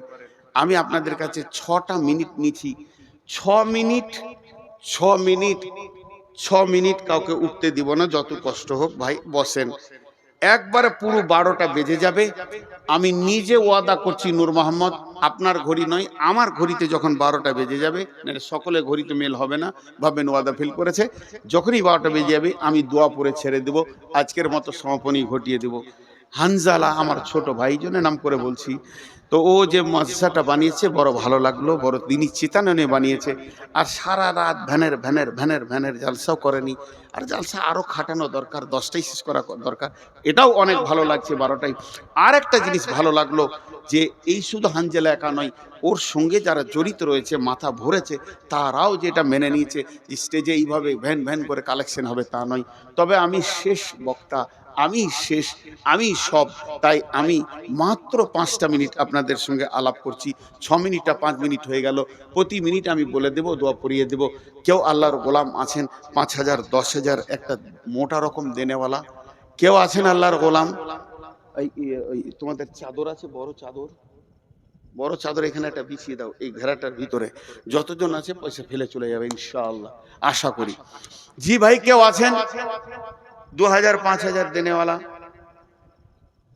আমি আপনাদের কাছে 6টা মিনিট নিচ্ছি। 6 মিনিট কাউকে উঠতে দিব না, যত কষ্ট হোক। ভাই বসেন, একবারে পুরো 12টা বেজে যাবে। আমি নিজে ওয়াদা করছি, নূর মোহাম্মদ, আপনার ঘড়ি নয়, আমার ঘড়িতে যখন 12টা বেজে যাবে, সকলে ঘড়িতে মেল হবে না, ভাববেন ওয়াদা ফেল করেছে। যখনই 12টা বেজে যাবে আমি দোয়া পড়ে ছেড়ে দেব, আজকের মতো সমাপনী ঘটিয়ে দেব। হানজালা আমার ছোট ভাই, জন্য নাম করে বলছি। তো ও যে মাদ্রাসাটা বানিয়েছে বড় ভালো লাগলো, বড় দিনী চেতনা বানিয়েছে। আর সারা রাত ভ্যানের জালসাও করেনি। আর জালসা আরও খাটানো দরকার, 10টাই শেষ করা দরকার। এটাও অনেক ভালো লাগছে 12টায়। আর একটা জিনিস ভালো লাগলো যে এই শুধু হানজালা একা নয়, ওর সঙ্গে যারা জড়িত রয়েছে, মাথা ভরেছে, তারাও যেটা মেনে নিয়েছে যে স্টেজে এইভাবে ভ্যান করে কালেকশন হবে তা নয়। তবে আমি শেষ বক্তা, আমি শেষ, আমি সব, তাই আমি মাত্র 5টা মিনিট আপনাদের সঙ্গে আলাপ করছি। 6 মিনিটটা 5 মিনিট হয়ে গেল। প্রতি মিনিট আমি বলে দেব, দোয়া পড়িয়ে দেব। কেউ আল্লাহর গোলাম আছেন 5,000 10,000 একটা মোটা রকম দেনেওয়ালা? কেউ আছেন আল্লাহর গোলাম? ওই তোমাদের চাদর আছে, বড় চাদর এখানে একটা বিছিয়ে দাও, এই ঘেরাটার ভিতরে যতজন আছে পয়সা ফেলে চলে যাবে ইনশাআল্লাহ, আশা করি। জি ভাই, কেউ আছেন 2000 5000 দেনেওয়ালা?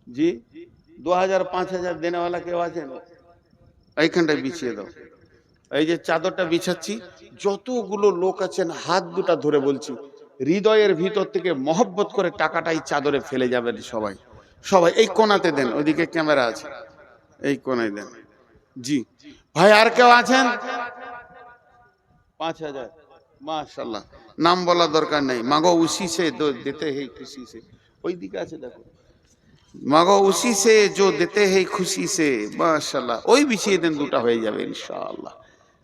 জি, 2000 5000 দেনেওয়ালা কেউ আছেন? এইখানটায় বিছিয়ে দাও। এই যে চাদরটা বিছাচ্ছি, যতগুলো লোক আছেন হাত দুটা ধরে বলছি, হৃদয়ের ভিতর থেকে মহব্বত করে টাকাটাই চাদরে ফেলে যাবেন সবাই। সবাই এই কোণাতে দেন, ওইদিকে ক্যামেরা আছে, এই কোণায় দেন। জি ভাই, আর কেউ আছেন? 5000, মাশাআল্লাহ। নাম বলা দরকার নেই। মাগো উসি সে দেতে हैं খুশি সে, ওই দিকে আছে দেখো, মাগো উসি সে जो देते हैं খুশি সে, মাশাআল্লাহ। ওই বিছিয়ে দেন, দুটা হয়ে যাবে ইনশাআল্লাহ,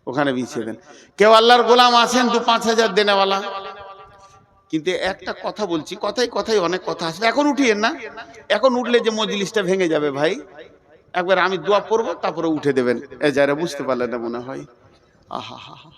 ওখানে বিছিয়ে দেন। কেউ আল্লাহর গোলাম আছেন 2-5 হাজার দেনেওয়ালা? কিন্তু একটা কথা বলছি, কথাই অনেক কথা আসবে, এখন উঠিয়েন না। এখন উঠলে যে মজলিসটা ভেঙে যাবে ভাই। একবার আমি দোয়া পড়বো, তারপরে উঠে দেবেন। এ যারা বুঝতে পারলেন না মনে হয়। আহা হা হা,